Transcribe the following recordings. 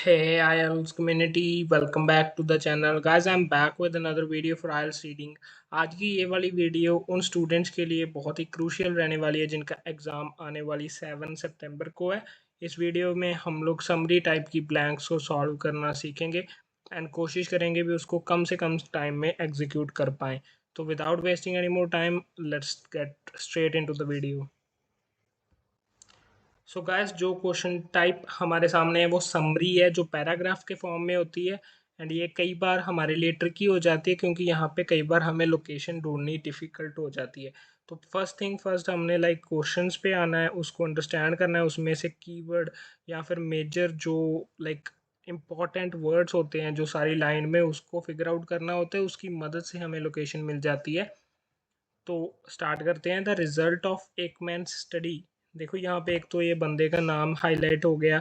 Hey IELTS community, welcome back to the channel. Guys, I'm back with another video for IELTS reading. आज की ये वाली video उन students के लिए बहुत ही क्रूशियल रहने वाली है जिनका एग्ज़ाम आने वाली 7 सितंबर को है। इस वीडियो में हम लोग समरी टाइप की ब्लैंक्स को सॉल्व करना सीखेंगे एंड कोशिश करेंगे भी उसको कम से कम टाइम में एग्जीक्यूट कर पाएँ। तो without wasting any more time, let's get straight into the video. So guys, जो क्वेश्चन टाइप हमारे सामने है वो समरी है जो पैराग्राफ के फॉर्म में होती है। एंड ये कई बार हमारे लिए ट्रिकी हो जाती है क्योंकि यहाँ पे कई बार हमें लोकेशन ढूंढनी डिफ़िकल्ट हो जाती है। तो फर्स्ट थिंग फर्स्ट, हमने क्वेश्चंस पे आना है, उसको अंडरस्टैंड करना है, उसमें से कीवर्ड या फिर मेजर जो इम्पॉर्टेंट वर्ड्स होते हैं जो सारी लाइन में, उसको फिगर आउट करना होता है। उसकी मदद से हमें लोकेशन मिल जाती है। तो स्टार्ट करते हैं। The result of Ekman study. देखो यहाँ पे एक तो ये बंदे का नाम हाईलाइट हो गया।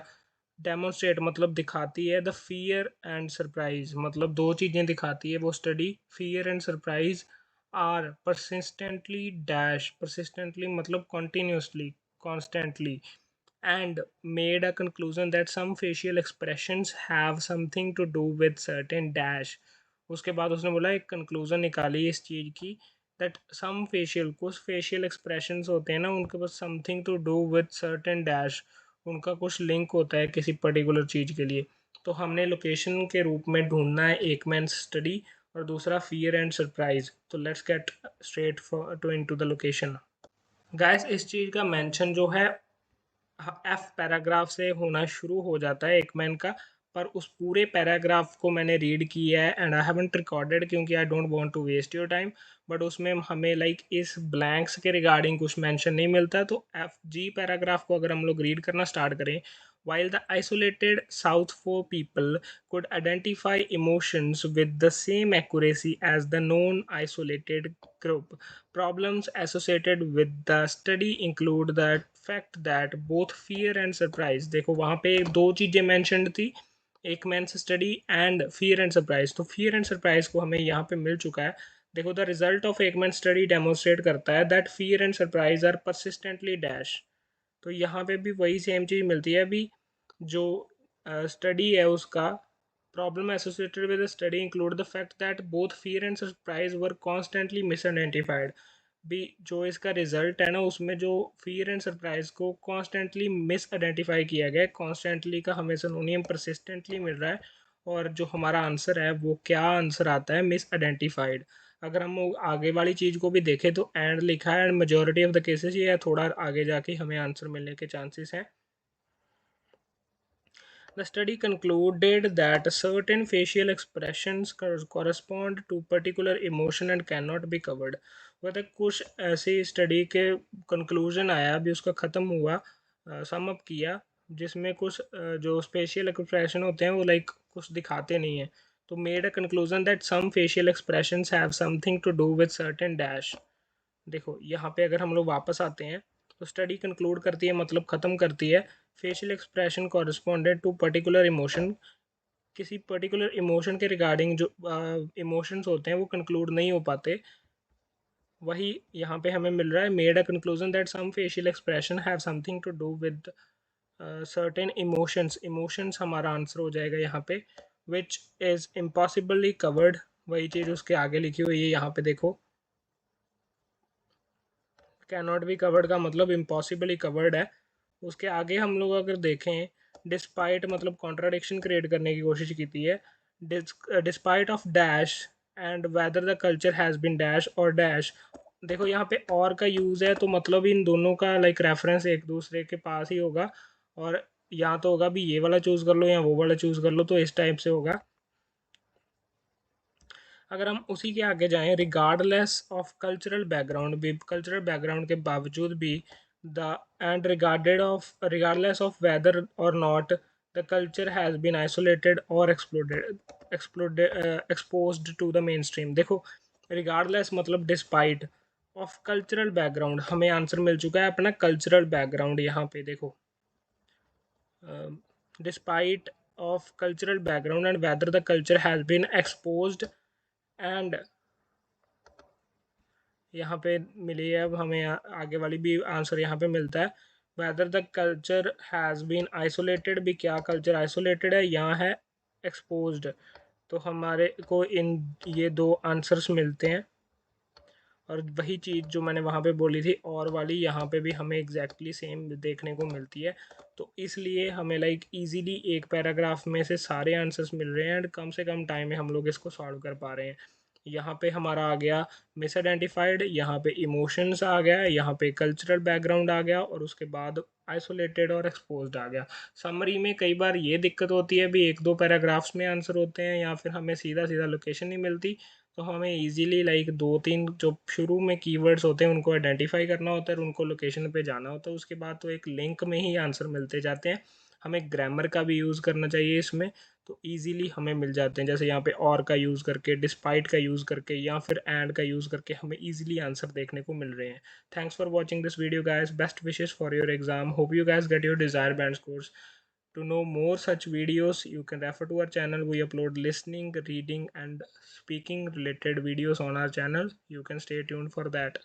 डेमोन्स्ट्रेट मतलब दिखाती है। द फियर एंड सरप्राइज मतलब दो चीज़ें दिखाती है वो study, fear and surprise. Are persistently dash, persistently मतलब continuously, constantly. And made a conclusion that some facial expressions have something to do with certain dash. उसके बाद उसने बोला एक कंक्लूजन निकाली इस चीज़ की, दैट सम फेशियल, कुछ फेशियल एक्सप्रेशंस होते हैं ना, उनके पास something to do with certain dash, उनका कुछ लिंक होता है किसी पर्टिकुलर चीज़ के लिए। तो हमने लोकेशन के रूप में ढूंढना है एक मैन स्टडी और दूसरा फियर एंड सरप्राइज। तो let's get straight to into the location. Guys, इस चीज़ का मेंशन जो है एफ पैराग्राफ से होना शुरू हो जाता है एक मैन का। पर उस पूरे पैराग्राफ को मैंने रीड किया है एंड आई हैवंट रिकॉर्डेड क्योंकि I don't want to waste your time. But उसमें हमें इस ब्लैंक्स के रिगार्डिंग कुछ मेंशन नहीं मिलता। तो एफ जी पैराग्राफ को अगर हम लोग रीड करना स्टार्ट करें, while the isolated South Four people could identify emotions with the same accuracy as the known isolated group, problems associated with the study include the fact that both fear and surprise, देखो वहाँ पे दो चीज़ें mentioned थी, Ekman's study and fear and surprise. तो fear and surprise को हमें यहाँ पे मिल चुका है। देखो, the result of Ekman study demonstrate करता है that fear and surprise are persistently dash. तो यहाँ पे भी वही सेम चीज़ मिलती है। अभी जो स्टडी है उसका problem associated with study include the fact that both fear and surprise were constantly miss identified. भी जो इसका रिजल्ट है ना, उसमें जो फियर एंड सरप्राइज को कॉन्स्टेंटली मिस आइडेंटिफाई किया गया है। कॉन्स्टेंटली का हमें सिनोनियम परसिस्टेंटली मिल रहा है। और जो हमारा आंसर है वो क्या आंसर आता है, मिस आइडेंटिफाइड। अगर हम आगे वाली चीज़ को भी देखें तो एंड लिखा है and majority of the cases, ये थोड़ा आगे जाके हमें आंसर मिलने के चांसेस हैं। The study concluded that certain facial expressions correspond to particular emotion and cannot be covered. मतलब कुछ ऐसी स्टडी के कंक्लूजन आया, अभी उसका ख़त्म हुआ, सम अप किया, जिसमें कुछ जो फेशियल एक्सप्रेशन होते हैं वो कुछ दिखाते नहीं हैं। तो made a conclusion that some facial expressions have something to do with certain dash. देखो यहाँ पे अगर हम लोग वापस आते हैं तो स्टडी कंक्लूड करती है मतलब ख़त्म करती है, facial expression corresponded to particular emotion. किसी पर्टिकुलर इमोशन के रिगार्डिंग जो इमोशंस होते हैं वो कंक्लूड नहीं हो पाते। वही यहाँ पे हमें मिल रहा है, made a conclusion that some facial expression have something to do with certain emotions. Emotions हमारा आंसर हो जाएगा यहाँ पे, विच इज़ इम्पॉसिबली कवर्ड। वही चीज़ उसके आगे लिखी हुई है यहाँ पे देखो, कैन नॉट बी कवर्ड का मतलब इम्पॉसिबली कवर्ड है। उसके आगे हम लोग अगर देखें, डिस्पाइट मतलब कॉन्ट्राडिक्शन क्रिएट करने की कोशिश की थी है। Despite of dash and whether the culture has been dash और डैश। देखो यहाँ पे और का यूज़ है तो मतलब इन दोनों का रेफरेंस एक दूसरे के पास ही होगा। और या तो होगा भी ये वाला चूज़ कर लो या वो वाला चूज़ कर लो, तो इस टाइप से होगा। अगर हम उसी के आगे जाएं, रिगार्डलेस ऑफ कल्चरल बैकग्राउंड, भी कल्चरल बैकग्राउंड के बावजूद भी, the end regardless of whether or not the culture has been isolated or exposed to the mainstream. देखो, रिगार्डलेस मतलब डिस्पाइट ऑफ कल्चरल बैकग्राउंड, हमें आंसर मिल चुका है अपना कल्चरल बैकग्राउंड। यहाँ पे देखो, despite of cultural background and whether the culture has been exposed and, यहाँ पे मिली है। अब हमें आगे वाली भी आंसर यहाँ पे मिलता है, whether the culture has been isolated भी, क्या कल्चर आइसोलेटेड है या है एक्सपोज्ड। तो हमारे को इन ये दो आंसर्स मिलते हैं, और वही चीज़ जो मैंने वहाँ पे बोली थी और वाली यहाँ पे भी हमें एग्जैक्टली सेम देखने को मिलती है। तो इसलिए हमें लाइक इजीली एक पैराग्राफ में से सारे आंसर्स मिल रहे हैं एंड कम से कम टाइम में हम लोग इसको सॉल्व कर पा रहे हैं। यहाँ पे हमारा आ गया मिस आइडेंटिफाइड, यहाँ पे इमोशंस आ गया, यहाँ पे कल्चरल बैकग्राउंड आ गया, और उसके बाद आइसोलेटेड और एक्सपोज्ड आ गया। समरी में कई बार ये दिक्कत होती है भी, एक दो पैराग्राफ्स में आंसर होते हैं या फिर हमें सीधा सीधा लोकेशन नहीं मिलती। तो हमें इजीली लाइक दो तीन जो शुरू में कीवर्ड्स होते हैं उनको आइडेंटिफाई करना होता है और उनको लोकेशन पे जाना होता है। उसके बाद तो एक लिंक में ही आंसर मिलते जाते हैं। हमें ग्रामर का भी यूज़ करना चाहिए इसमें, तो इजीली हमें मिल जाते हैं। जैसे यहाँ पे और का यूज़ करके, डिस्पाइट का यूज़ करके या फिर एंड का यूज़ करके हमें इजीली आंसर देखने को मिल रहे हैं। Thanks for watching this video guys, best wishes for your exam, hope you guys get your desired band scores। To know more such videos, you can refer to our channel. We upload listening, reading, and speaking related videos on our channel. You can stay tuned for that.